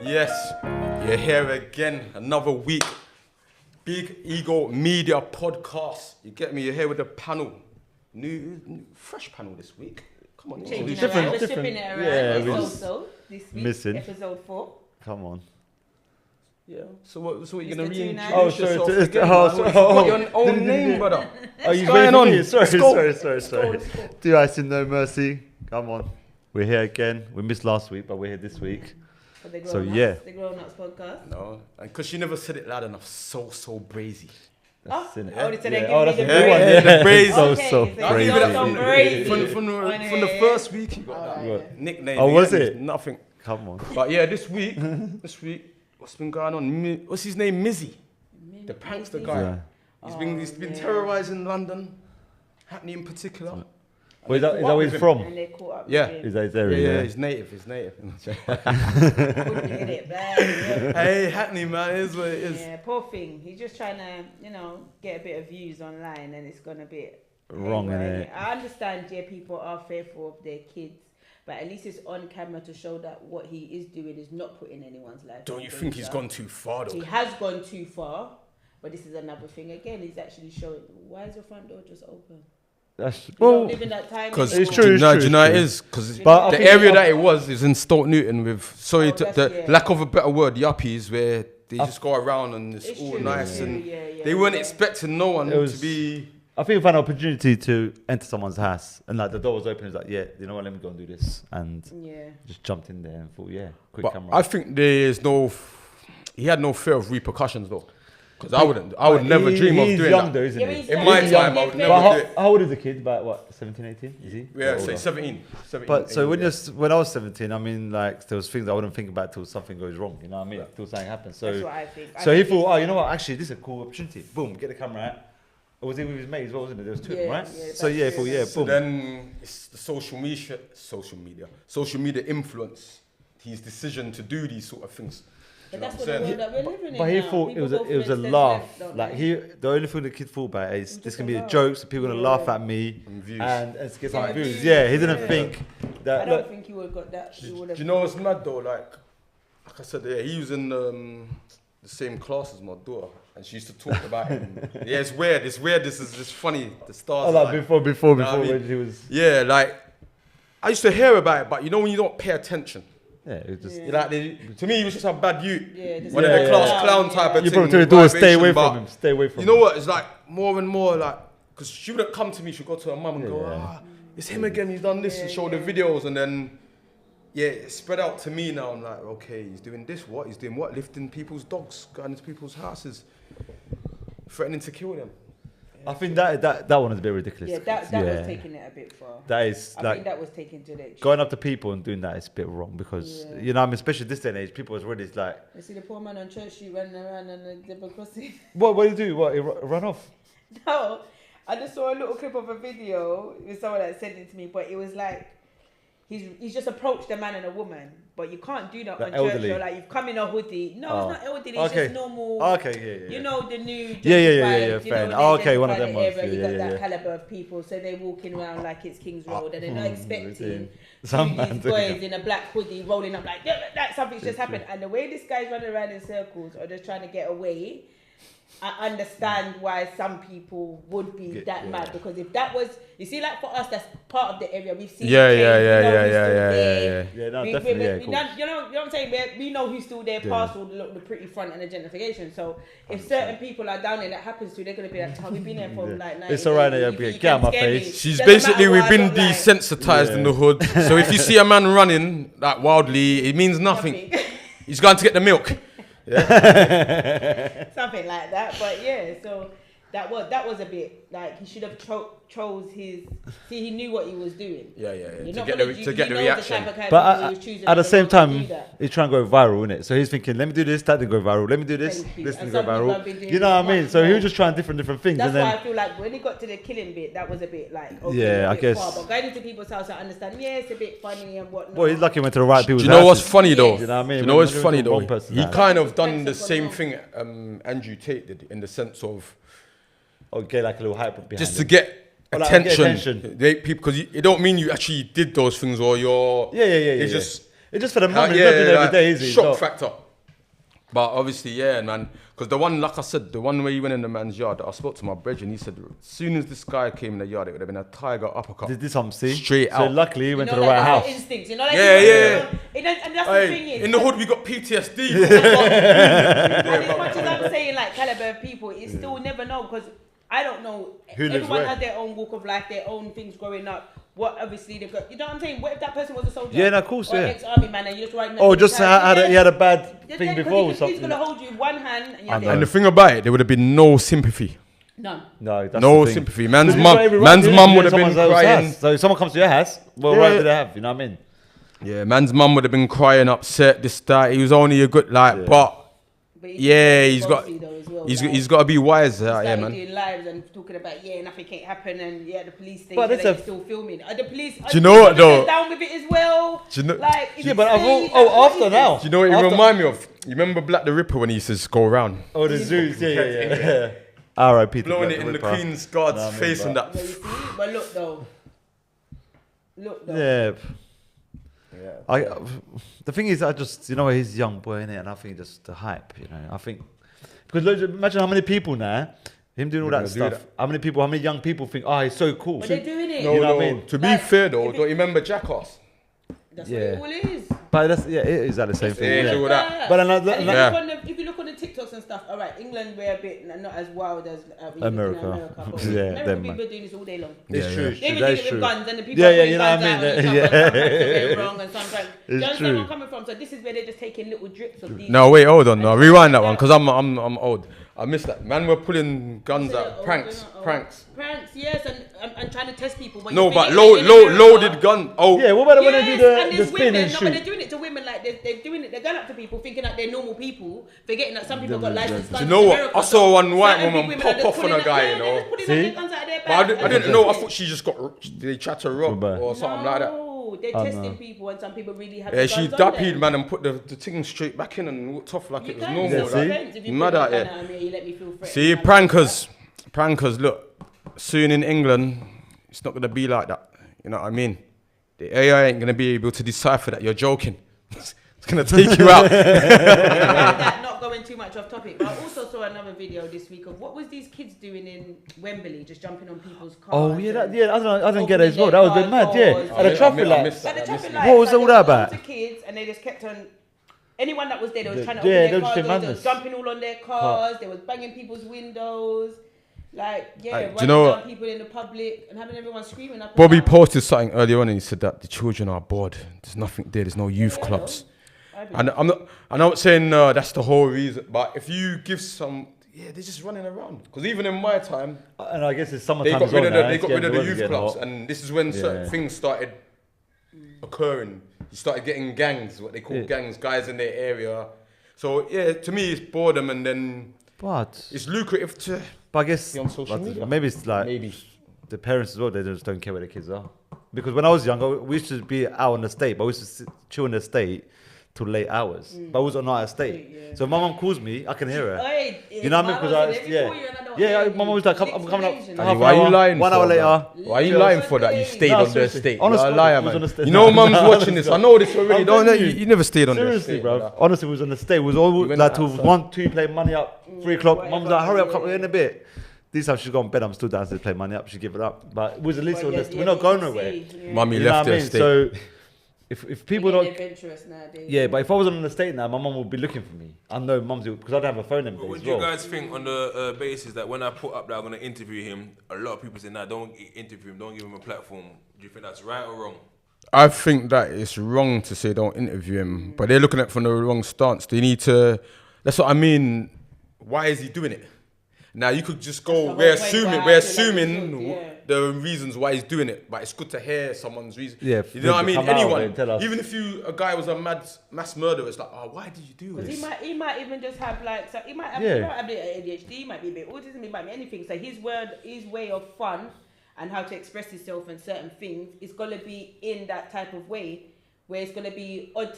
Yes, you're here again, another week. Big Ego Media Podcast. You get me? You're here with a panel. New fresh panel this week. Come on, Changing it's around, we're stripping it around. Yeah, we also this week, missing. episode 4. Come on. Yeah. So what you're gonna Mr. reintroduce Oh, sorry, yourself it's- again? oh, Man? sorry. You got your own name, brother. Oh, you going going on? Sorry. Let's go. Do I see no mercy? Come on. We're here again. We missed last week, but we're here this week. For the So, Grown yeah. Ups, the Grown Ups podcast. No, and because she never said it loud enough, so brazy. That's in it. Oh, so they Yeah. give Oh, me that's the a good one. brazy. Yeah, the brazy. So Okay, so so I'll give you crazy. that so from, brazy. from the first week. You got that Yeah. nickname. Oh, was Yeah, it? Nothing. Come on. But yeah, this week, what's been going on? What's his name? Mizzy, the prankster guy. Yeah. He's been terrorizing London, Hackney in particular. Well, is that where he's from? And they caught up Yeah. with him. Is that his Yeah, area? he's native. Wouldn't hit it back, yeah. Hey, Hackney man, it is what it is. Yeah, poor thing. He's just trying to, get a bit of views online, and it's gone a bit Wrong, haywire. innit? I understand, yeah, people are fearful of their kids, but at least it's on camera to show that what he is doing is not putting anyone's life. Don't in you think he's danger. gone too far He though? has gone too far, but this is another thing again. He's actually showing. Why is your front door just open? That's You well. don't live in that time. Because It's anymore. true, it's do true, you know it's it true. is? Because But I the think area it- that it was is in Stoke Newton with Oh, that's- the yeah. lack of a better word, yuppies, where they I- just go around and it's It's all true, nice it's true, and yeah, they weren't yeah. expecting no one It was- to be. I think we found an opportunity to enter someone's house, and like the door was open. It's like, yeah, you know what? Let me go and do this, and Yeah. just jumped in there and thought, yeah, quick But camera. I think there's he had no fear of repercussions though, because I would never dream of he's doing young that. though, isn't Yeah, he? but he's In young. my He's time, young, I would he's never But do how, it. how old is the kid? About what, 17, 18? Is he? Yeah, Or say older? 17. But so when yeah. when I was 17, I mean, like there was things I wouldn't think about till something goes wrong. You know what I mean? Till something happens. That's So what I think. I so he think thought, it's- oh, you know what? Actually, this is a cool opportunity. Boom, get the camera out. Or was he with his mate as well? Wasn't it? There was two of them, Yeah, right? yeah, So yeah, that's he thought, true. yeah, So boom. then it's the social media influence his decision to do these sort of things. But Do you that's know what the what I'm world that we're living in. But he now. thought People it go was through a extensive laugh. lengths, don't Like they? the only thing the kid thought about is Just this a can be a laugh. joke, so people are gonna Yeah. laugh at me And views. and get some Yeah, views. views. Yeah, he didn't Yeah. think I that. don't Look, think he would have got that. He would Do you know what's mad though? Like I said, yeah, he was in the same class as my daughter, and she used to talk about him. Yeah, it's weird. This is funny. The stars. oh, like before know what I mean? when he was. Yeah, like I used to hear about it, but you know when you don't pay attention. Yeah, it was just. Yeah. Like to me, he was just a bad youth. Yeah, just One of Yeah, the yeah, class yeah. clown type of You thing. probably told the door, stay away vibration, from but him. Stay away from You him. know what? It's like more and more like, because she wouldn't come to me, she'd go to her mum and go, Yeah. it's him again, he's done this, and show the videos, and then, yeah, it spread out to me now. I'm like, okay, he's doing this, what? He's doing what? Lifting people's dogs, going into people's houses, threatening to kill them. I think that one is a bit ridiculous. Yeah, that was taking it a bit far. That is I like think that was taken to the extreme. going up to people and doing that is a bit wrong because Yeah. you know, I mean, especially this day and age, people is already like, You see the poor man on Church Street running around and the zebra crossing. what do you do? What he run off? No, I just saw a little clip of a video with someone that sent it to me, but it was like he's just approached a man and a woman, but you can't do that Like on elderly. Church. Or like you've come in a hoodie. No, Oh. it's not elderly. It's Okay. just normal. Okay, yeah. You know the new Yeah, gentrified, fair enough. when Oh, they okay, one of gentrify them the ones, area, you yeah, got yeah, that yeah. caliber of people, so they're walking around like it's King's Road, and they're not expecting Some these man boys in a black hoodie rolling up like something's just happened. And the way this guy's running around in circles or just trying to get away, I understand why some people would be that mad, because if that was, you see, like for us, that's part of the area we've seen. Yeah, the change, yeah, we yeah, know yeah, who's yeah, still yeah, there. yeah, Yeah, no, We- definitely, we- yeah, we cool. know- you know what I'm saying? We know who's still there, Yeah. past all the pretty front and the gentrification. So if certain people are down there that happens to, they're gonna be like, oh, we've been there for Yeah. like 90 It's alright, days. yeah, You get out of my can scare me. face. She's Doesn't basically, matter we've what I been look like. desensitized in Yeah. the hood. So if you see a man running like wildly, it means nothing. Nothing. He's going to get the milk. Something like that. But yeah, so that was a bit like he should have chose his. See, he knew what he was doing. Yeah. You're To not get gonna- the you reaction. know the type of guy But people who's choosing at the to same do time, that. he's trying to go viral, innit? So he's thinking, let me do this, that didn't go viral. Let me do this, Thank you. this And didn't go some people have been viral. doing You know what I it mean? much So he more. was just trying different things, That's and why then I feel like when he got to the killing bit, that was a bit like, okay, Yeah, a I bit guess. far. But going into people's house, I understand. Yeah, it's a bit funny and whatnot. well, he's lucky he went to the right people. Do you know what's funny though? Yes. You know what I mean? Do you know what's When funny you're though? wrong person, He like- kind of done Thanks the for same going thing Andrew Tate did, in the sense of Or get like a little hype behind just to him. get Or like, get attention. attention. They people, because it don't mean you actually did those things or you're. Yeah. It's just It's just for the moment. He's not doing it every day, is he? Shock factor. But obviously, yeah, man. Because the one, like I said, the one where you went in the man's yard, I spoke to my brother and he said, as soon as this guy came in the yard, it would have been a tiger uppercut. This I'm seeing. Straight So out. luckily he went to the like right house. Instincts, you know, like Yeah. And that's the thing is, In the hood, we got PTSD. and as much as I'm saying, like, caliber of people, it's still never know, because I don't know. Who lives Everyone where? has their own walk of life, their own things growing up. What obviously they've got, you know what I'm saying? What if that person was a soldier? Yeah, no, of course, or yeah. an ex-army man, and you just right now. Oh, just he had a bad thing before or He's something. gonna hold you with one hand, and you're I know. dead. And the thing about it, there would have been no sympathy. None. No, that's No the thing. sympathy. Man's Because you've got every right mum to would have been someone's crying. house. So if someone comes to your house, what Yeah. right do they have? You know what I mean? Yeah, man's mum would have been crying, upset, this, that. He was only a good, like, Yeah. but But yeah, he's got he's got to be wise. Yeah, started man. doing lives and talking about nothing can't happen, and the police station But it's they're a- still filming. Are the police? Do you know what, though? Down with it as well. Do you know- Like, Yeah, but after now. Do you know what it After- remind me of? You remember Black the Ripper when he used to go around? Oh, the zoos, yeah. R.I.P. to Blowing Black it in the Ripper. Queen's Guard's Nah, I mean, face but- and that. Yeah, you see? But look though. Yeah. The thing is, I just, he's a young boy, innit? And I think just the hype, I think. Because imagine how many people now, him doing all that stuff, how many young people think, he's so cool. But they're doing it. No, You know no. what I mean? To be Like, fair though, if don't you remember Jackass? That's Yeah. what it all is. But that's, it is that the same thing. Yeah, Yeah. do that. But And another, if you look on the TikToks and stuff, all right, England we're a bit not as wild as we America. look in America, but Yeah, American them, people man. are doing this all day long. It's Yeah, true. yeah. It's They true. even That do is it with true. guns, and the people Yeah, are yeah, putting you know what I guns mean? out, and Yeah. sometimes they're wrong, and sometimes. Do you It's understand where true. I'm coming from? So this is where they're just taking little drips of these. No, wait, hold on. No, rewind that one because I'm old. I missed that. Man, we're pulling guns So out. you're old, Pranks. you're not old. Pranks. Pranks, yes, and trying to test people. But No, you're but thinking that in America- loaded gun. Oh, Yeah, what about when they do and the there's spin women, and no, but they're shoot? doing it to women like they're doing it. They're going up to people thinking that they're normal people, forgetting that some people got licensed guns. Do you know in what? America, I saw one white certain woman big pop women are off on a just guy, pulling you know. they're just pulling See? their guns out of their But I bag. didn't know. I thought she just got. They tried to rob Goodbye. or something like that. No, they're Oh, testing no. people, and some people really have. Yeah, the she guns on dappied them. man and put the thing straight back in and walked off like You it was can. normal. Yeah, It's see? offense if you Mad put out your here. gun at me, you let me feel threatened. See, prankers, look, soon in England, it's not going to be like that. You know what I mean? The AI ain't going to be able to decipher that you're joking. It's going to take you out. Like that, not going too much off topic, but I also saw another video this week of what was these kids doing in Wembley, just jumping on people's cars. Oh, yeah, and I didn't get it as well. That was a bit mad, yeah. doors. At the I traffic missed lights. that. At the traffic What lights, was all there that about? loads of kids, and they just kept on. Anyone that was there, they was trying to Yeah, open they their were just cars doing doors, they madness. was jumping all on their cars, they was banging people's windows, like Do running you know down people in the public and having everyone screaming up. and Bobby down. posted something earlier on and he said that the children are bored. There's nothing there. There's no youth Yeah, clubs. I believe And I'm not saying that's the whole reason, but if you give some, they're just running around. Because even in my time, And I guess it's they summertime got as well rid of now. the, they It's got rid of the getting- youth getting clubs, hot. and this is when certain Yeah. things started occurring. You started getting gangs, what they call Yeah. gangs, guys in their area. So yeah, to me it's boredom, and then But it's lucrative to I guess be on social media. maybe it's like Maybe. the parents as well. They just don't care where the kids are. Because when I was younger, we used to be out on the estate, but we used to chill in the estate till late hours. But I was on our estate. Yeah. So if my mum calls me, I can hear her. Hey, You know what I mean? Because my mum was like, I'm coming up. half Why an you hour, lying 1 for, hour man? later. Why are you lying for that? You stayed No, on the seriously. estate. Honest, You're a liar, it was on man. the estate. You know, No, mum's no, watching this. I know this already. I'm Don't telling you? you. You never stayed on the Seriously, estate, bro. brother. Honestly, we was on the estate. It was all went like till outside. 1, 2, play money up. 3 o'clock. whatever, Mum's like, hurry up, yeah, come yeah. in a bit. This time she's gone bed. I'm still downstairs playing money up. She give it up. But it was at least on the estate. We're not going nowhere. Mummy You know left what I the mean? estate. So if people People don't. adventurous nowadays. Yeah, but if I was on an estate now, my mum would be looking for me. I know mum's because I don't have a phone them But days what as do you well. guys think on the basis that when I put up that I'm going to interview him, a lot of people say, nah, don't interview him, don't give him a platform. Do you think that's right or wrong? I think that it's wrong to say don't interview him, but they're looking at it from the wrong stance. They need to. That's what I mean. Why is he doing it? Now you could just go. That's the whole point why We're I feel like assuming he should, yeah. the reasons why he's doing it, but it's good to hear someone's reason. Yeah, you know what I mean. come out of it Anyone, and tell us. even if a guy was a mass murderer, it's like, oh, why did you do Because this? he might even just have like, so he might have, Yeah. he might have a bit of ADHD, he might be a bit autism, he might be anything. So his way of fun and how to express himself and certain things is gonna be in that type of way, where it's gonna be odd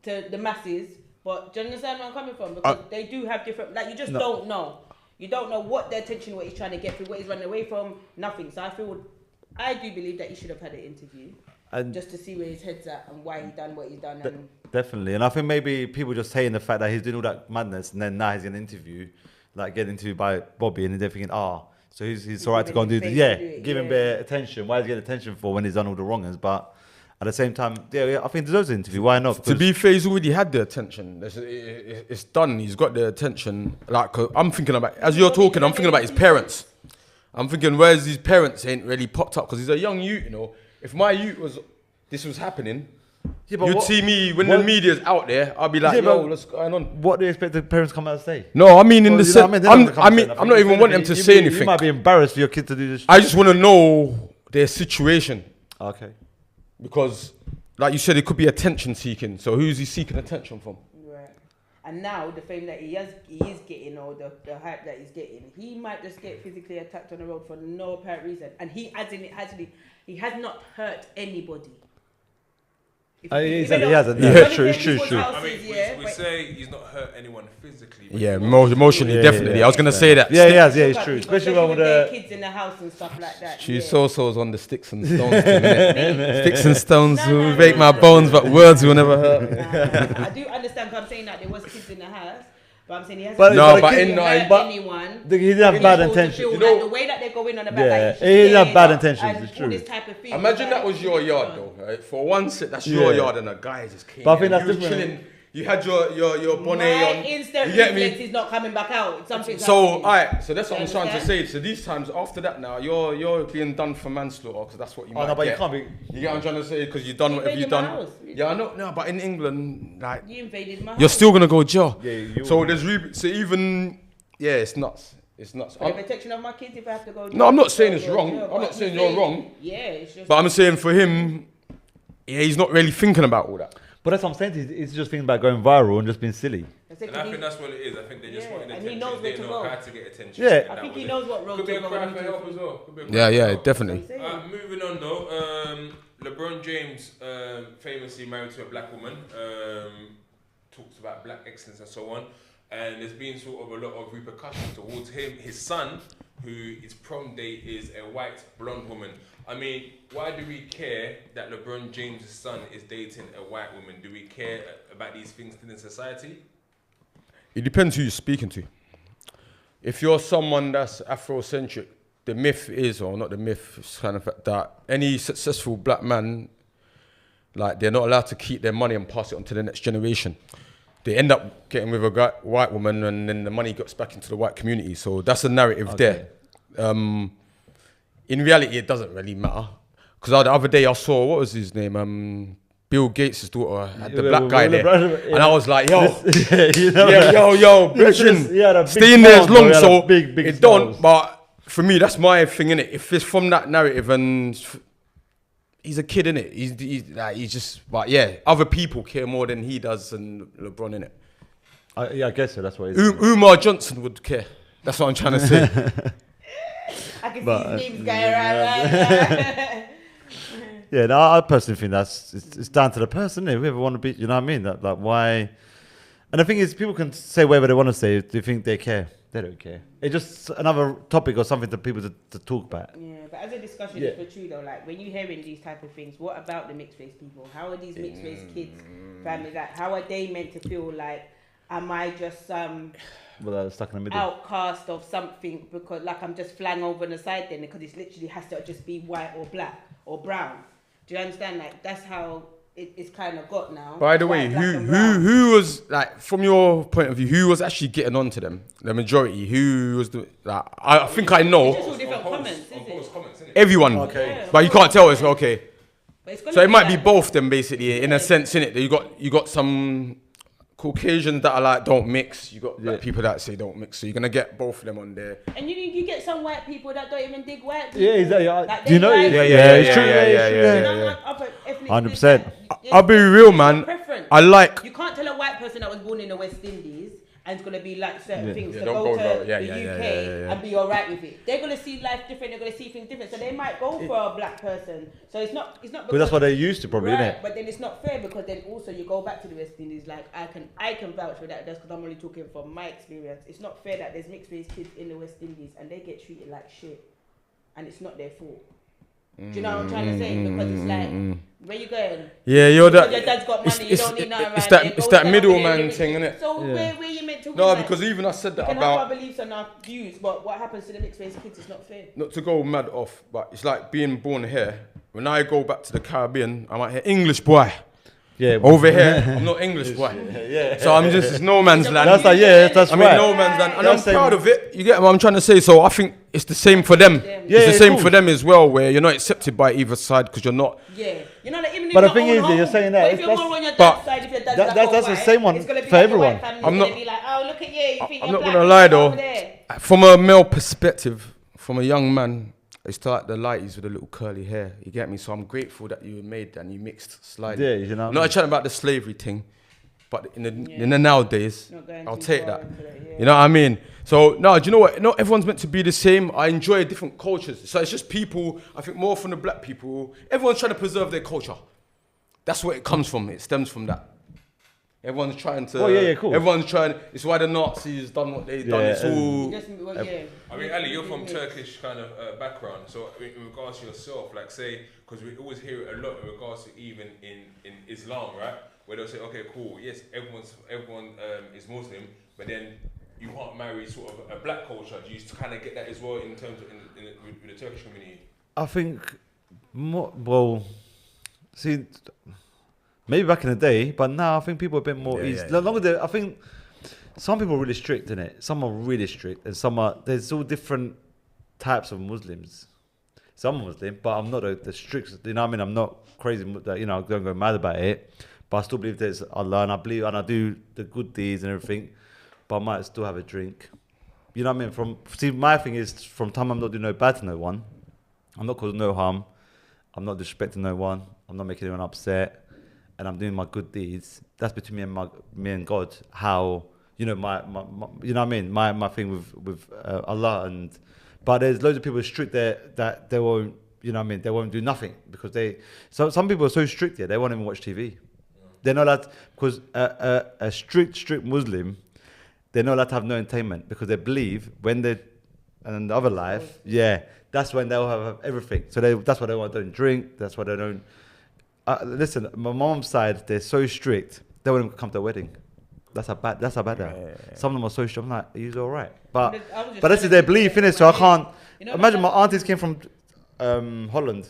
to the masses. But do you understand where I'm coming from? Because they do have different, like you just don't know. You don't know what their attention, what he's trying to get through, what he's running away from, nothing. So I do believe that he should have had an interview. And just to see where his head's at and why he done what he done. And definitely, and I think maybe people just hating the fact that he's doing all that madness, and then now he's getting getting interviewed by Bobby, and they're thinking, so he's alright to go and do this. Yeah, give him bare attention. Why is he getting attention for when he's done all the wrongers? But at the same time, I think he deserves an interview. Why not? To be fair, he's already had the attention. It's done. He's got the attention. Like, I'm thinking about, as you're talking, I'm thinking about his parents. I'm thinking, where's his parents ain't really popped up, because he's a young youth, you know. If my youth this was happening, you'd see me when the media's out there. I'll be like, yo, what's going on? What do you expect the parents come out and say? No, I mean in the sense, I'm not even wanting them to say anything. You might be embarrassed for your kid to do this. I just want to know their situation. Okay. Because, like you said, it could be attention seeking. So who's he seeking attention from? right. And now the fame that he is getting, or the hype that he's getting, he might just get physically attacked on the road for no apparent reason, and he has not hurt anybody. He hasn't. Yeah, true. I mean, we say he's not hurt anyone physically. Yeah, emotionally, definitely. I was gonna say that. Yeah, he has. Yeah, it's true. Especially when with their kids in the house and stuff like that. She's also on the sticks and stones. Sticks and stones will break my bones, but words will never hurt. I do understand, because I'm saying that there was kids in the house. But I'm saying he hasn't hurt anyone. He didn't have bad intentions. You know, the way that they're going on about he didn't have bad intentions. It's true. All this type of thing. Imagine that was your yard, though. Right? For one sit, that's your yard, and a guy just came. But I think that's different. Chilling. You had your bonnet on. Instant reflex is not coming back out. Something's so happening. alright, so that's what I'm trying to say. So these times after that, now you're being done for manslaughter, because that's what you might no, but get. you can't be. You get what I'm trying to say, because you've done whatever you've done. Yeah, I know. No, but in England, like you invaded my house. you're still gonna go jail. Yeah, so there's it's nuts. It's nuts. For the protection of my kids, if I have to go. No, I'm not saying it's wrong. I'm not saying you're wrong. Yeah, it's just. But I'm saying for him, he's not really thinking about all that. But that's what I'm saying. He's just thinking about going viral and just being silly. And I think that's what it is. I think they just want attention. And he knows where to go. How to get attention. Yeah. I think he knows what road to go. Could be a cry for help as well. Yeah, definitely. Moving on though, LeBron James, famously married to a black woman, talks about black excellence and so on. And there's been sort of a lot of repercussions towards him. His son, who his prom date is a white blonde woman. I mean, why do we care that LeBron James' son is dating a white woman? Do we care about these things still in society? It depends who you're speaking to. If you're someone that's Afrocentric, the myth is, or not the myth, it's kind of that any successful black man, like, they're not allowed to keep their money and pass it on to the next generation. They end up getting with a white woman, and then the money gets back into the white community. So that's the narrative there. In reality, it doesn't really matter. Because the other day I saw, what was his name? Bill Gates' daughter had the black guy there. And I was like, yo, brethren, stay in there as long. So it don't, but for me, that's my thing, innit? If it's from that narrative, and he's a kid, innit? He's just, but yeah, other people care more than he does, and LeBron, innit? I guess so, that's what it is. Umar Johnson would care. That's what I'm trying to say. I can see his names going around. Yeah, no, I personally think it's down to the person, isn't it? Whoever want to be, you know what I mean? Like why? And the thing is, people can say whatever they want to say. Do you think they care? They don't care. It's just another topic or something for people to talk about. Yeah, but as a discussion, it's for true though. Like when you're hearing these type of things, what about the mixed race people? How are these mixed race kids, families, like how are they meant to feel? Like, am I just stuck in the middle, outcast of something because like I'm just flung over on the side then, because it literally has to just be white or black or brown. Do you understand? Like that's how it's kind of got now. By the way, who was, like, from your point of view, who was actually getting onto them? The majority. Who was the, like? I think I know. It's just all different comments, Everyone. Okay. Yeah, but you can't tell us. Okay. So it might be like both them basically, in a sense, innit? That you got some Caucasians that are like don't mix. You got like, people that say don't mix. So you're gonna get both of them on there. And you get some white people that don't even dig white people. Yeah, exactly. Like, do you know? Like, it's true. Yeah. 100%. I'll be real, man. I like. You can't tell a white person that was born in the West Indies and is gonna be like certain things to don't go go to the UK and be alright with it. They're gonna see life different. They're gonna see things different. So they might go for a black person. So it's not. But that's what they're used to, probably, isn't it? But then it's not fair, because then also you go back to the West Indies. Like I can vouch for that. That's because I'm only talking from my experience. It's not fair that there's mixed race kids in the West Indies and they get treated like shit, and it's not their fault. Do you know what I'm trying to say? Because it's like, where you going? Yeah, you're Because that. your dad's got money, you don't need nothing It's around that. there. It's Go that stand up in there, middleman live thing, it. innit? So where you meant to win? No, like, because even I said we that can have our about beliefs and our views, but what happens to the mixed race kids is not fair. not to go mad off, but it's like being born here. When I go back to the Caribbean, I might hear English boy. Yeah. Over here, I'm not English boy. So I'm just it's no man's land. That's like, yeah, that's I mean, right. no man's land, and That's I'm proud same. of it. You get what I'm trying to say? So I think it's the same for them. Yeah, It's the of same course. for them as well, where you're not accepted by either side because you're not. Yeah, you know, like even if But the you're thing own is, you're home, saying that, but if you're that's- more on your but dad's side, if your dad's that- like, that's oh, the same one it's gonna be for like everyone. The white family, I'm it's not- gonna be like, oh, look at you, you think I'm you're not black, gonna you lie sit though. over there. From a male perspective, from a young man, it's like the lighties with the little curly hair. You get me? So I'm grateful that you were made and you mixed slightly. Yeah, you know. I'm not chatting about the slavery thing, but in the nowadays, Not going I'll too take far that. into that, yeah. You know what I mean? So no, do you know what? Not everyone's meant to be the same. I enjoy different cultures. So it's just people. I think more from the black people. Everyone's trying to preserve their culture. That's where it comes from. It stems from that. Everyone's trying to. Oh, yeah, cool. Everyone's trying. It's why the Nazis done what they done. Yeah, It's all. Just, well, yeah. I mean, Ali, you're from Turkish kind of background, so in regards to yourself, like say, because we always hear it a lot in regards to even in Islam, right? Where they'll say, okay, cool, yes, everyone is Muslim, but then you can't marry sort of a black culture. Do you kind of get that as well in terms of with the Turkish community? I think more, well, see, maybe back in the day, but now I think people are a bit more easy. I think some people are really strict in it. Some are really strict, and some are. There's all different types of Muslims. Some are Muslim, but I'm not the strict. You know what I mean? I'm not crazy. You know, I don't go mad about it, but I still believe there's Allah, and I believe and I do the good deeds and everything. But I might still have a drink. You know what I mean? My thing is from time I'm not doing no bad to no one. I'm not causing no harm. I'm not disrespecting no one. I'm not making anyone upset, and I'm doing my good deeds. That's between me and God. How you know my you know what I mean? My thing with Allah but there's loads of people strict there that they won't. You know what I mean? They won't do nothing because some people are so strict here they won't even watch TV. They're not allowed because a strict Muslim. They're not allowed to have no entertainment because they believe when they're in the other life, that's when they'll have everything. So that's why they don't drink. That's why they don't. Listen, my mom's side, they're so strict. They won't even come to a wedding. That's how bad they are. Some of them are so strict. I'm like, are you all right? But this is their belief, innit? So I can't. Imagine my aunties came from Holland.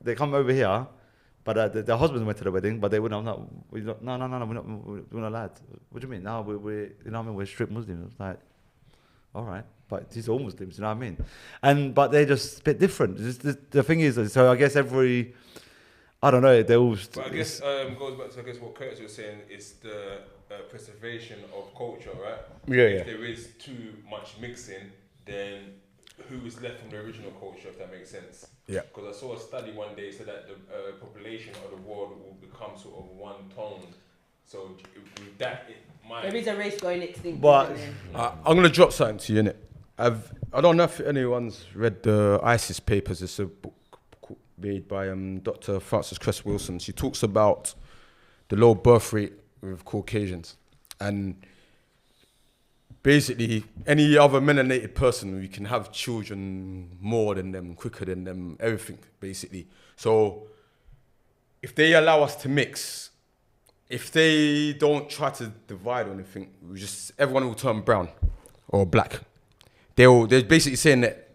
They come over here. But their husbands went to the wedding, but they were no, we're not allowed. What do you mean? No, we you know what I mean? We're strict Muslims. It's like, all right, but these are all Muslims, you know what I mean? But they're just a bit different. The thing is, so I guess I don't know, they all. But I guess goes back to what Curtis was saying is the preservation of culture, right? If there is too much mixing, then who is left from the original culture, if that makes sense? Yeah. Because I saw a study one day said that the population of the world will become sort of one tone. So with that in mind, There is a race going extinct. But I'm gonna drop something to you, innit? I don't know if anyone's read the ISIS papers. It's a book made by Dr. Frances Cress Wilson. She talks about the low birth rate with Caucasians, and basically any other melanated person, we can have children more than them, quicker than them, everything basically. So if they allow us to mix, if they don't try to divide or anything, everyone will turn brown or black. They're basically saying that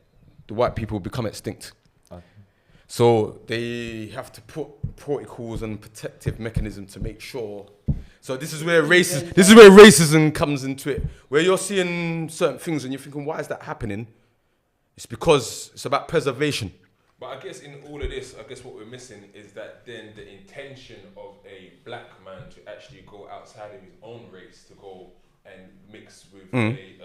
the white people will become extinct. So they have to put protocols and protective mechanisms to make sure. So this is where racism comes into it. Where you're seeing certain things and you're thinking, why is that happening? It's because it's about preservation. But I guess in all of this, I guess what we're missing is that then the intention of a black man to actually go outside of his own race to go and mix with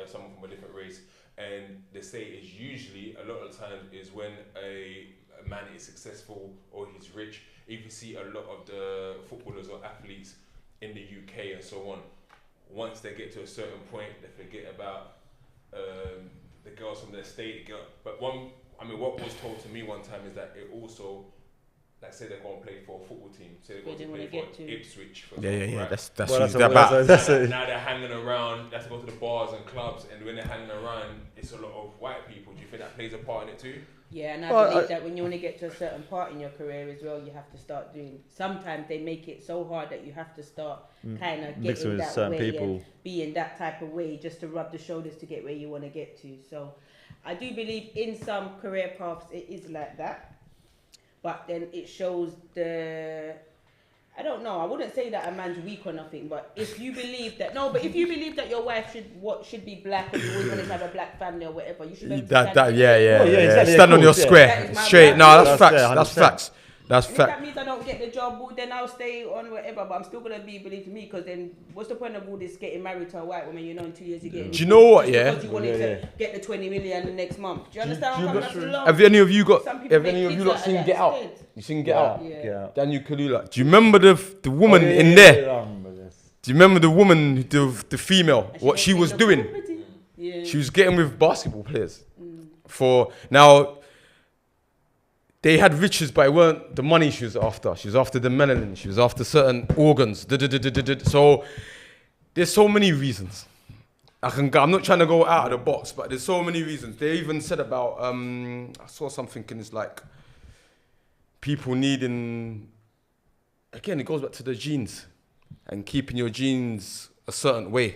someone from a different race. And they say is usually a lot of times is when a man is successful or he's rich. If you see a lot of the footballers or athletes in the UK and so on, once they get to a certain point, they forget about the girls from their state. But what was told to me one time is that it also like say they're going to play for a football team, say they're Where going they to play wanna for get to. Ipswich. For Yeah. example, right? That's Well, usually that's their a- back. that's a- Now they're hanging around. They have to go to the bars and clubs, and when they're hanging around, it's a lot of white people. Do you think that plays a part in it too? Yeah, and I Well, believe that when you want to get to a certain part in your career as well, you have to start doing. Sometimes they make it so hard that you have to start kind of Mixing getting with that certain way people. and being that type of way just to rub the shoulders to get where you want to get to. So, I do believe in some career paths it is like that, but then it shows the. I don't know. I wouldn't say that a man's weak or nothing, but if you believe that if you believe that your wife should be black and you always want to have a black family or whatever, you should. Be able to stand Yeah. exactly, Stand of on your course, yeah. square, That is my straight. right. No, that's That's facts. there, That's 100%. facts. That's And if that fact. means I don't get the job, well, then I'll stay on whatever. But I'm still gonna believe me, because then what's the point of all this getting married to a white woman? You know, in 2 years you get. Do you know what? Just Yeah. Because you wanted Yeah. to get the 20 million the next month. Do you understand? do what you I'm coming? That's Have long. any of you got? Some people Have make any of kids you lot out of seen that Get Out? instead. You seen Get Out? Yeah. Yeah. Daniel Kaluuya. Do you remember the woman Oh, yeah, in yeah, there? yeah, I remember this. Do you remember the woman, the female? And What she made was the doing? property. Yeah. She was getting with basketball players. For now, they had riches, but it weren't the money she was after. She was after the melanin. She was after certain organs. So there's so many reasons. I'm not trying to go out of the box, but there's so many reasons. They even said about I saw something and it's like people needing. Again, it goes back to the genes and keeping your genes a certain way.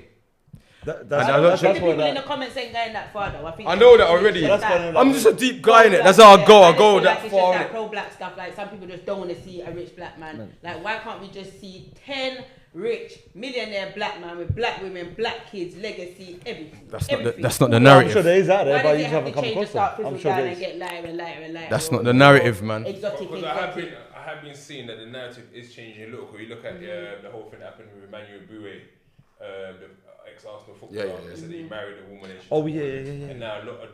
That's And I I don't don't think think the people in the comments ain't going that far though. I think I know that already. That's why I'm just a deep guy in it. That's how I go. I go that far. Like pro-black stuff. Like some people just don't want to see a rich black man. Like why can't we just see 10 rich millionaire black man with black women, black kids, legacy, everything. That's not the I'm narrative. sure there is out there, Why but does you it just have haven't to come change across to start them. I'm fizzle sure down there and is. get lighter and lighter and lighter? That's or not the narrative, man. Exotic, Because exotic. I have been seeing that the narrative is changing a little. Because you look at the whole thing that happened with Emmanuel Boué, the ex-Arsenal footballer. Yeah. They said he married a woman. And she Oh, took yeah, him. yeah, yeah. And now a lot of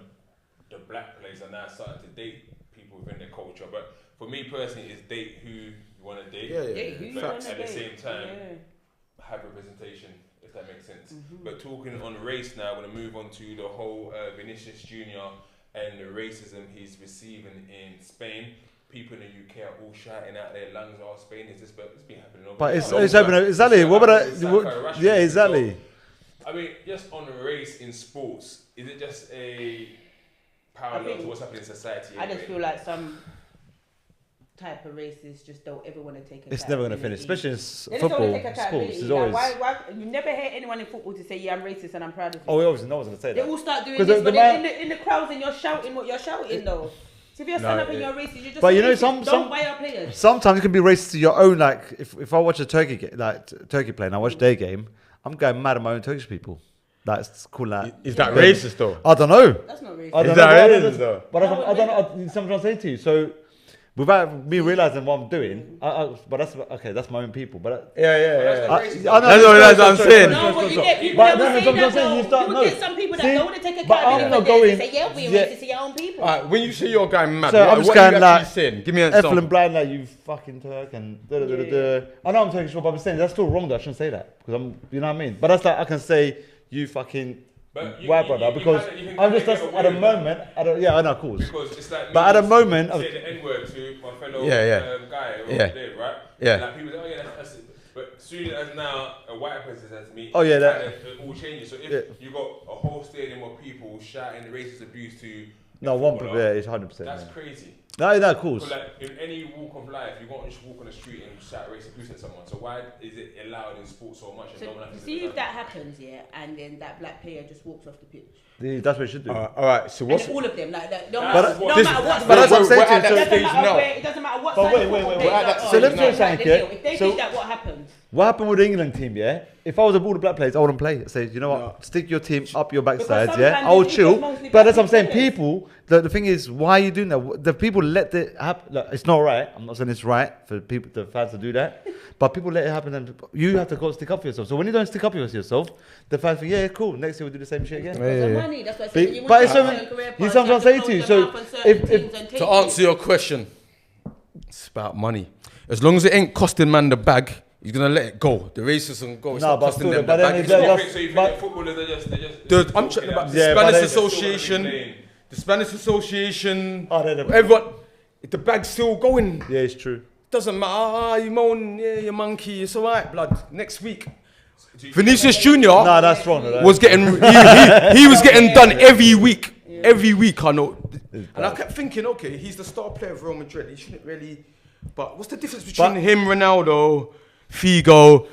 the black players are now starting to date people within their culture. But for me personally, it's date who you want to date. Yeah, who you But wanna at the date? same time, Yeah. have representation, if that makes sense. But talking on race now, I'm going to move on to the whole Vinicius Jr. and the racism he's receiving in Spain. People in the UK are all shouting out their lungs, "Oh, Spain is this," but it's been happening over But there. it's Long open. time. Exactly. It's What about happening that? with Saka, Rashford. Yeah, exactly. So, I mean, just on race in sports, is it just a parallel think- to what's happening in society? I just anyway? feel like some type of races just don't ever want to take It's never going to finish, accountability. especially in They just don't football. wanna take accountability. Sports is Like, always. why you never hear anyone in football to say, "Yeah, I'm racist and I'm proud of it." Oh, obviously, no one's going to say They that. all start doing 'Cause this, the but man- then in the crowds and you're shouting what you're shouting though. So if you're standing up and you're racist, you're just. But you know, racist. some- don't buy our players. Sometimes you can be racist to your own. Like if I watch a Turkey Turkey play and I watch their game, I'm going mad at my own Turkish people. That's cool. Like, Is that Yeah. racist though? I don't know. That's not racist. I don't Is know. that but I racist don't- though? But No, I don't know. Something I'm saying to you. So without me realizing what I'm doing, but that's okay. That's my own people. But Yeah. That's not I racist. know That's what I'm saying. No, but you get people But that no, will no, say I'm that saying though. you start- You no. will get some people that See, don't want to take but I'm accountability not for this. going- They say, "Yeah, we're yeah. racist to your own people." Alright, when you say you're going mad, So I'm just what going are you like actually saying? Give me an Ethel and example. blind, like you fucking Turk and da da da da da. I know I'm Turkish, but I'm saying that's still wrong. Though I shouldn't say that because I'm, you know what I mean. But that's like I can say you fucking But you- white you- brother you because kinda- you can I'm kinda just get at away the with moment. Yeah, I know, of course. Because it's like But at me a moment, say the N-word to my fellow Yeah. guy over Yeah. there, right? Yeah. And like people say, "Oh yeah, that's it." But soon as now a white person says to me, Oh, yeah, that- it all changes. So if Yeah. you got a whole stadium of people shouting racist abuse to No, a one, footballer, yeah, it's 100%. that's Yeah. crazy. No, of course. But like in any walk of life, you can't just walk on the street and shout racist abuse at someone. So why is it allowed in sports so much? And So no one you has see to if that happens, yeah, and then that black player just walks off the pitch. That's what you should do. Alright, so what's And all of them, like that. No But matter, what- no this- matter what. but that's what I'm saying we're to you, at so- that It stage doesn't matter now. where. It doesn't matter what But side wait, of wait, football wait, player we're at you that are, stage So let's you do know, something, like the yeah? deal. If they So- did that, what happens? What happened with the England team, yeah? If I was a border black player, I wouldn't play. I say, you know what? Stick your team up your backside, Because yeah? sometimes I will it's chill. mostly But that's what I'm black saying. players. People, the thing is, why are you doing that? The people let it happen. Look, it's not right. I'm not saying it's right for people, the fans to do that. But people let it happen and you have to go stick up for yourself. So when you don't stick up for yourself, the fans think, yeah, cool. Next year we'll do the same shit again. Because of money. That's what I But- said. When you but want it's to so- have a career you path, sometimes have say close to you, your so mouth on certain if- things and take To it. answer your question, it's about money. As long as it ain't costing man the bag, he's gonna let it go. The racism go. It's No, not but costing still, them but the then bag. if It's they're not- just- So you think but- that footballers are just Dude, I'm talking about the Yeah, but Spanish they- Association. The Spanish Association. Oh, they're the- Everyone. the bag's still going. Yeah, it's true. Doesn't matter. You moan, yeah, you monkey. It's all right, blood. Next week. Vinicius Junior No, that's wrong. was getting he was getting done every week. Every week, I know. And I kept thinking, okay, he's the star player of Real Madrid. He shouldn't really. But what's the difference between him, Ronaldo, Figo?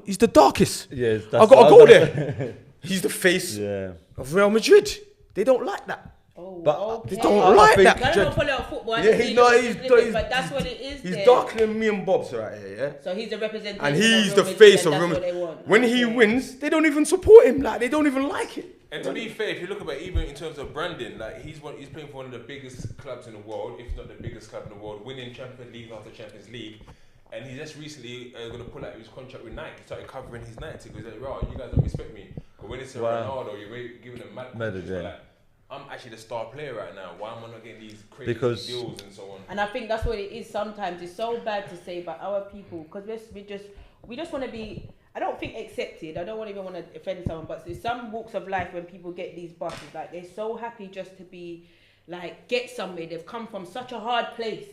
He's the darkest. Yeah, I got to go there. He's the face of Real Madrid. They don't like that. Oh, But okay. They don't like that. I don't follow football. Yeah, but that's what it is. He's then. darker than me and Bob's right here, yeah. So he's a representative. And he's of the Real Madrid, face and of that's Real what they Madrid. want. When he wins, they don't even support him. Like they don't even like it. And to be fair, if you look about even in terms of branding, like he's playing for one of the biggest clubs in the world, if not the biggest club in the world, winning Champions League after Champions League. And he just recently going to pull out his contract with Nike. He started covering his Nike because he's like, "Right, you guys don't respect me." But when it's a Ronaldo, you're giving him mad contracts. Like, I'm actually the star player right now. Why am I not getting these crazy deals and so on? And I think that's what it is. Sometimes it's so bad to say about our people because we just want to be. I don't think accepted. I don't want to offend someone, but there's some walks of life when people get these buses, like they're so happy just to be, like, get somewhere. They've come from such a hard place.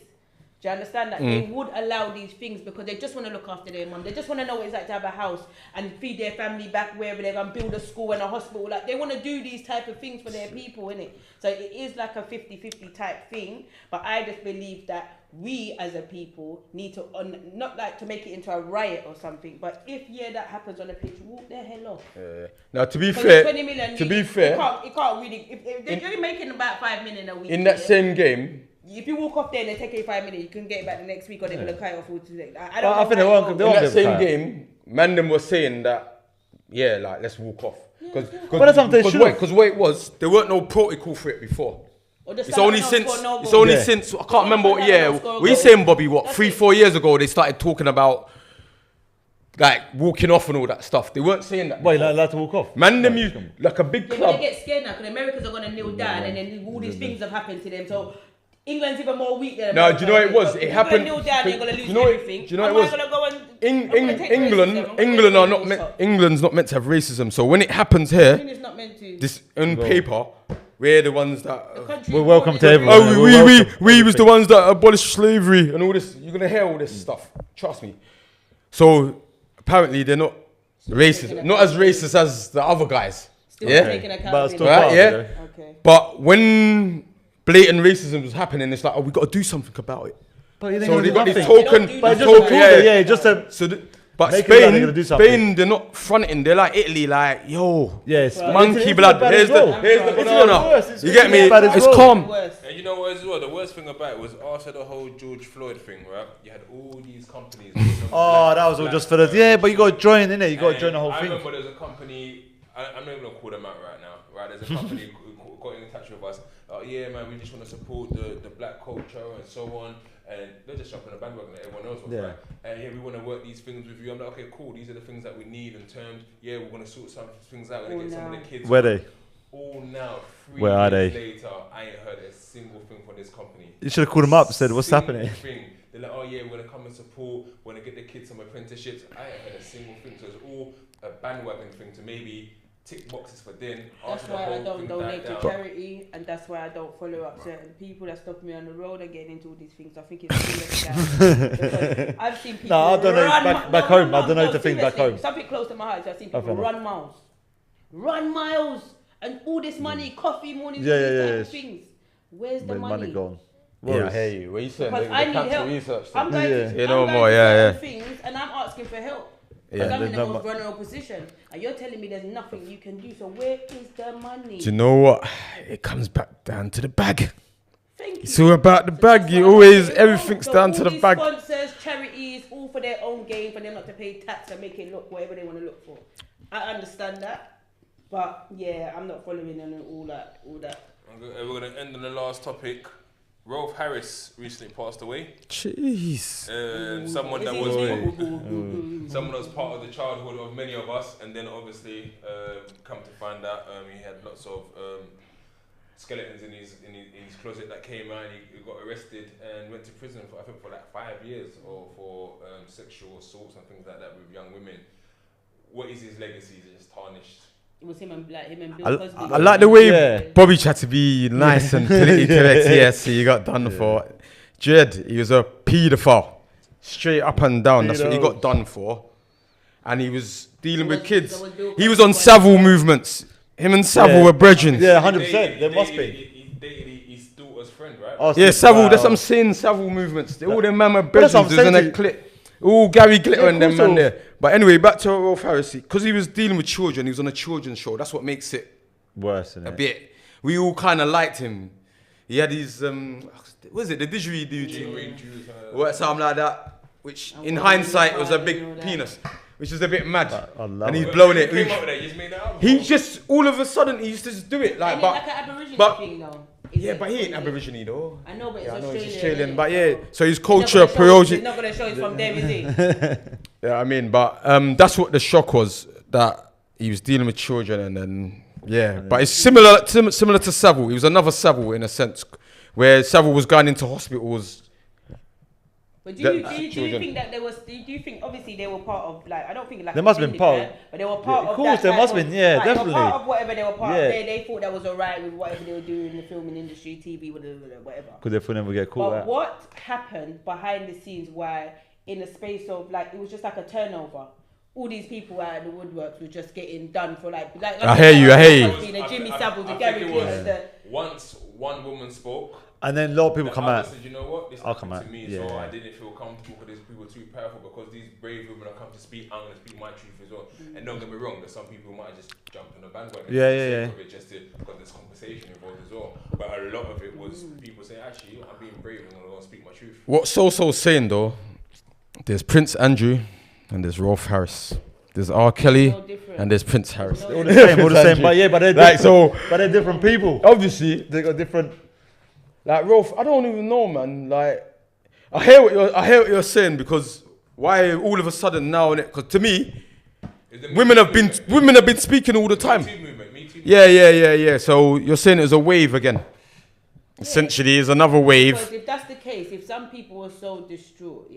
Do you understand that? They would allow these things because they just want to look after their mum. They just want to know what it's like to have a house and feed their family back wherever they're going to build a school and a hospital. Like, they want to do these type of things for their people, innit? So it is like a 50-50 type thing. But I just believe that we as a people need to, not like to make it into a riot or something, but if that happens on the pitch, walk the hell off. Now, to be fair, 20 million, it can't really, if you're making about 5 million a week. In that same game, if you walk off there and they take you 5 minutes, you can get it back the next week or they're going to cut it off altogether. I think they won't. in that same game, Mandem was saying that, like, let's walk off. Because what it was, there weren't no protocol for it before. It's only since, I can't remember what we saying, Bobby, 3-4 years ago, they started talking about, like, walking off and all that stuff. They weren't saying that. Wait, allowed to walk off? Mandem used, like a big club. They get scared now because the Americans are going to kneel down and then all these things have happened to them. So England's even more weak than America. No, do you know what it was? It happened. Kneel down, they're going to lose everything. Do you know what it was? England's not meant to have racism. So when it happens here, It's not meant to. this on paper, we're the ones that. We're welcome to everyone. We was the ones that abolished slavery and all this. You're gonna hear all this stuff. Trust me. So apparently they're not racist, not as racist as the other guys. Still taking account. Okay. But when blatant racism was happening, it's like, we got to do something about it. So they got this token. But Spain, they're not fronting. They're like Italy, like, yo, monkey blood. Here's the banana. You get me? It's calm. And you know what as well? The worst thing about it was after the whole George Floyd thing, right? You had all these companies. That was all just for the but you got to join, innit? You got to join the whole thing. I remember there's a company. I'm not even gonna call them out right now. Right? There's a company who got in touch with us. Man, we just want to support the black culture and so on. And they're just jumping on the bandwagon that everyone else was, right? And we want to work these things with you. I'm like, okay, cool. These are the things that we need in terms. We're going to sort some things out and get some of the kids. Where are they? All now, 3 Where are years they? later, I ain't heard a single thing from this company. You should have called them up and said, what's happening? They're like, we're going to come and support. We're going to get the kids some apprenticeships. I ain't heard a single thing. So it's all a bandwagon thing to maybe tick boxes for then. That's why I don't donate to charity, and that's why I don't follow up certain people that stop me on the road and getting into all these things. I think it's because I've seen people. I don't know back home. I don't know the thing back home. Something close to my heart. I've seen people run miles, and all this money, coffee, morning, things. Where's the money gone? Yeah, I hear you. What you saying? Because I need help. Research I'm going to things, and I'm asking for help. Because I'm in the most vulnerable position, and you're telling me there's nothing you can do. So where is the money? Do you know what? It comes back down to the bag. Thank you. It's all about the bag. You always, everything's down to the bag. Sponsors, charities, all for their own gain, for them not to pay tax and make it look whatever they want to look for. I understand that, but I'm not following on all that. We're going to end on the last topic. Rolf Harris recently passed away. Jeez. Someone that was part of the childhood of many of us, and then obviously come to find out he had lots of skeletons in his closet that came out. He got arrested and went to prison for like 5 years or for sexual assaults and things like that with young women. What is his legacy? Is it just tarnished? It was him and Bill Cosby. I like the way Bobby tried to be nice and politically correct. Yes, he got done for. Jed, he was a paedophile. Straight up and down. That's what he got done for. And he was dealing with kids. He was on Savile movements. Him and Savile were brethren. Yeah, 100%. There must be. He dated his daughter's friend, right? Oh, Yeah, Savile, that's what I'm saying, Savile movements. All them man were brethren. There's in a clip. All Gary Glitter and them man there. But anyway, back to Rolf Harris. Because he was dealing with children, he was on a children's show. That's what makes it worse, isn't it? a bit. We all kind of liked him. He had his, what was it, the didgeridoo thing? Or something like that. Which, in hindsight, was a big penis. Which is a bit mad. And he's blowing it. He just, all of a sudden, he used to just do it. Like, like an Aboriginal thing, though. Yeah, but he ain't Aborigine though. I know, but it's Australian. But yeah, so his culture, He's not gonna show it from them, is he? Yeah, I mean, but that's what the shock was, that he was dealing with children, and then but it's similar to Savile. He was another Savile in a sense, where Savile was going into hospitals. But do you think that there was? Do you think obviously they were part of, like, I don't think like there must have been part, but they were part of. Of course, there must have been. Yeah, definitely. They were part of whatever they were part of. They thought that was alright with whatever they were doing in the filming industry, TV, whatever. Because they thought never get caught. But what happened behind the scenes? Why in the space of, like, it was just like a turnover. All these people out of the woodworks were just getting done for like I hear you. The Jimmy Savile, the Gary Glitter. Once one woman spoke. And then a lot of people come out. Said, you know what? This I'll happened come out. to me, so I didn't feel comfortable because these people were too powerful. Because these brave women are come to speak, I'm going to speak my truth as well. And don't get me wrong, there's some people who might just jump on the bandwagon. Just because there's conversation involved as well. But a lot of it was people saying, actually, I'm being brave and I'm going to speak my truth. What So-So's saying though, there's Prince Andrew and there's Rolf Harris. There's R. Kelly and there's Prince Harris. They're all the same, but they're different. But they're different people. Obviously, they got different. Like Rolf, I don't even know, man. Like, I hear what you're saying, because why all of a sudden now? Because to me, women have been speaking all the time. Me too. Yeah. So you're saying it's a wave again. Essentially, it's another wave. Because if that's the case, if some people were so distraught,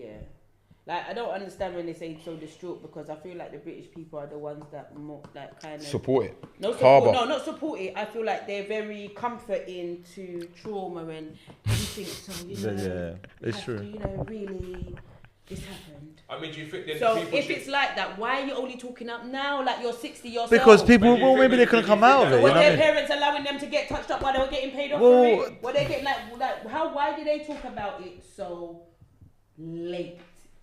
like, I don't understand when they say so distraught, because I feel like the British people are the ones that more, like, kind of support it. Not support it. I feel like they're very comforting to trauma and everything. So it's true. Really, this happened. I mean, do you think so? If it's like that, why are you only talking up now? Like, you're 60 yourself. Because people, maybe they couldn't come out of it. Was their parents allowing them to get touched up while they were getting paid off for it? Were they getting like how? Why did they talk about it so late?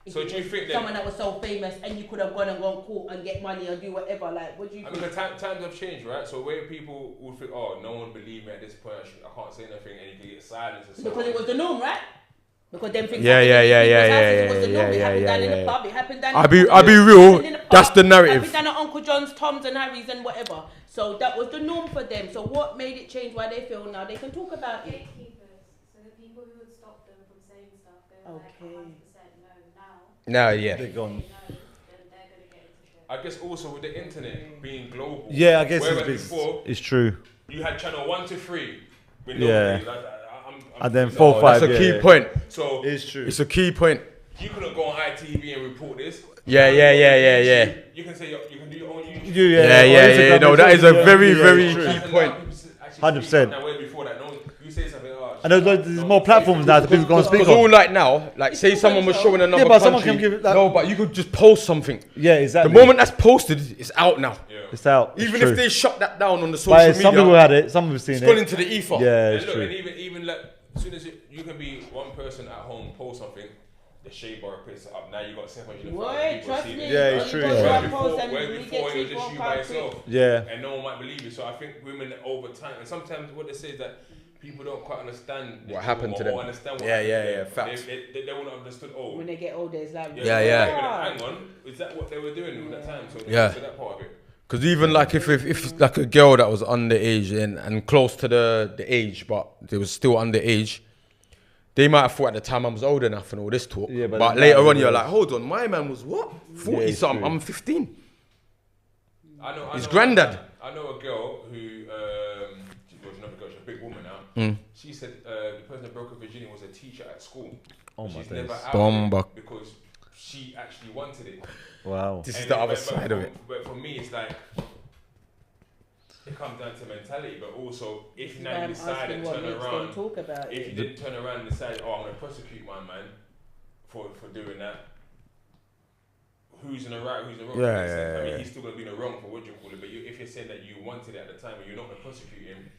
So do you think that someone that was so famous and you could have gone court and get money and do whatever? Like, what do you think? I mean, the times have changed, right? So where people would think, oh, no one believe me at this point, I can't say nothing, and you can get silence. Because it was the norm, right? Because them things. Yeah. It was the norm. It happened down in the pub. It happened down. I'll be real. That's the narrative. It happened down at Uncle John's, Tom's, and Harry's, and whatever. So that was the norm for them. So what made it change? Why they feel now they can talk about it? Gatekeepers. So the people who would stop them from saying stuff, they were like 100% no now. No, yeah. They're gone. I guess also with the internet being global. Yeah, I guess it's true. You had channel 1 to 3. With And then 4, 5. That's a key point. So it's true. It's a key point. You couldn't go on ITV and report this. Yeah. You can say you can do your own YouTube. Yeah. No, that is a very key point. 100%. Now, where before that, you say something. And there's more platforms now that people go and speak on. Because all like now, like say someone was showing another but country. someone can give it, like, no, but you could just post something. Yeah, exactly. The moment that's posted, it's out now. Yeah. It's out. Even if they shut that down on the social but media. Some people had it. Some people seen it's it. gone into the ether. Yeah, it's and true. And even like, as soon as you can be one person at home post something, the shade bar puts it up. Now you got 750 people seeing it. Yeah, it's true. Where before it was just you by yourself. Yeah. And no one might believe you. So I think women over time, and sometimes what they say is that people don't quite understand what happened to them. Understand what Facts. They won't have understood. Oh, when they get older, it's like hang on, is that what they were doing at that time? So that part of it. Because even like if like a girl that was underage and close to the age, but they was still underage, they might have thought at the time I was old enough and all this talk. Yeah, but later on you're like, hold on, my man was what? 40 something. I'm 15. His granddad. I know a girl who she's a big woman now. She said the person that broke her virginity was a teacher at school. Oh my She's days. never out it because she actually wanted it. Wow. This is the other side of it. But for me, it's like it comes down to mentality, but also if This is now why you I'm decide asking and what turn makes them around, talk about if it. you didn't turn around and decide, oh, I'm going to prosecute my man for doing that, who's in the right, who's in the wrong? Yeah, Makes sense. yeah, I mean, yeah. he's still going to be in the wrong for what you call it, but if you're saying that you wanted it at the time and you're not going to prosecute him,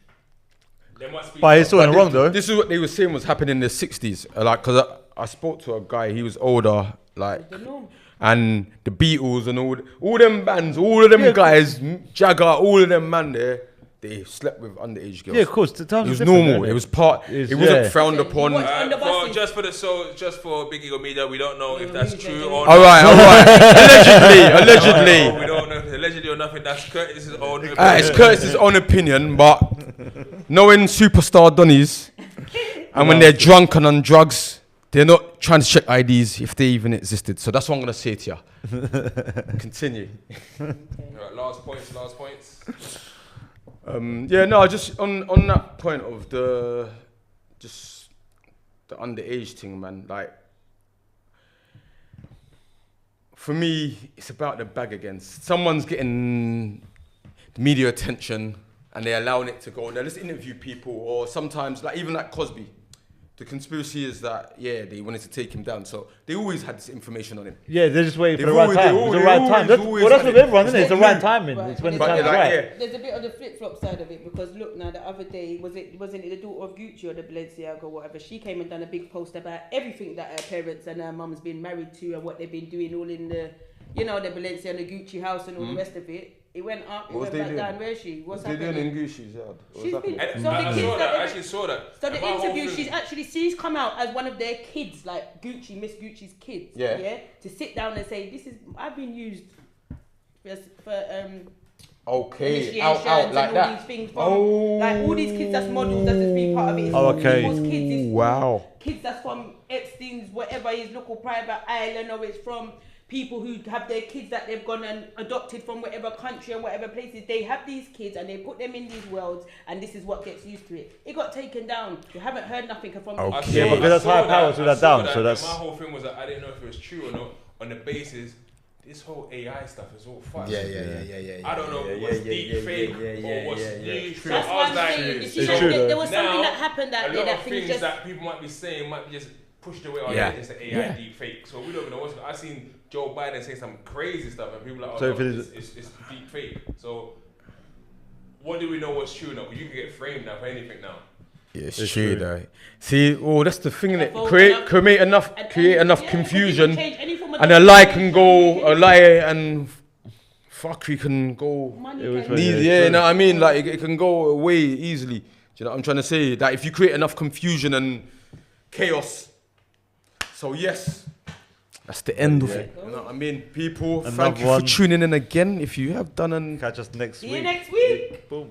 there must be. But he's still in the wrong, this, though. This is what they were saying was happening in the 60s. Like, because I spoke to a guy, he was older, like, The norm. and the Beatles and all them bands, all of them guys, Jagger, all of them man there, they slept with underage girls. Yeah, of course. The times It was are different, normal. innit? It was part. It's- It wasn't yeah. frowned Listen, upon. you watch on the buses. Just for Big Ego Media, we don't know if Yeah, that's we true don't or know. All not. right. Allegedly. No, we don't know if it's allegedly or nothing. That's Curtis's own. It's Curtis's own opinion, but knowing superstar Donnies, and when they're drunk and on drugs, they're not trying to check IDs if they even existed. So that's what I'm gonna say to you. Continue. Right, last points. Yeah, no, just on that point of the underage thing, man. Like, for me, it's about the bag again. Someone's getting media attention and they're allowing it to go. Now let's interview people, or sometimes, like even like Cosby. The conspiracy is that, yeah, they wanted to take him down. So they always had this information on him. Yeah, they're just waiting for the They've right always- time. they It's the always- right they time. That's, always well, that's had with it. everyone, isn't it? It's the right Right, timing. Right, It's when the but time is like, right. yeah. There's a bit of the flip flop side of it, because look now, the other day wasn't it the daughter of Gucci or the Balenciaga or whatever? She came and done a big post about everything that her parents and her mum's been married to and what they've been doing all in the, the Balenciaga and the Gucci house and all the rest of it. It went up, it What was went they back doing? down. Where is she? What's What they happening? doing in Gucci's yard? What's She's happening? been- And So the I kids saw that that. they- I actually saw that. So the And my whole interview, thing- she's come out as one of their kids, like Gucci, Miss Gucci's kids. Yeah. To sit down and say, I've been used for Okay, initiations out and like all that. these things from like all these kids that's models, that's just being part of it. It's Oh, all okay. people's kids. It's all Wow. kids that's from Epstein's, whatever his local private island, or it's from people who have their kids that they've gone and adopted from whatever country and whatever places. They have these kids and they put them in these worlds, and this is what gets used to it. It got taken down. You haven't heard nothing from Okay. these Yeah, kids. because that's higher power to I that saw down, so and that's- my whole thing was that I didn't know if it was true or not. On the basis, this whole AI stuff is all fucked. Yeah. I don't know what's deep fake or what's new. So That's I what was I'm like, saying. You see, It's that true, there though. was something Now, that happened a out there lot that of things things just. that people might be saying might be just pushed away. Oh, Yeah. yeah, it's an AI deep fake. So we don't even know what's. I seen Joe Biden say some crazy stuff, and people are like, oh, So no, if it is- it's deep fake. So what do we know what's true now? 'Cause you can get framed now for anything now. Yeah, it's It's true true. though. See, that's the thing, innit? Evolve Create enough- enough and- create enough yeah, because you can confusion, change any form of and a lie can documentation, go, a lie and fuckery can go. Money It was can- very- Easy, yeah, you know what I mean? Like it can go away easily. Do you know what I'm trying to say? That if you create enough confusion and chaos. So yes, that's the end of it. You know what I mean? People, thank Another you one. for tuning in again. If you have done an Catch us next See week. you next week. Boom.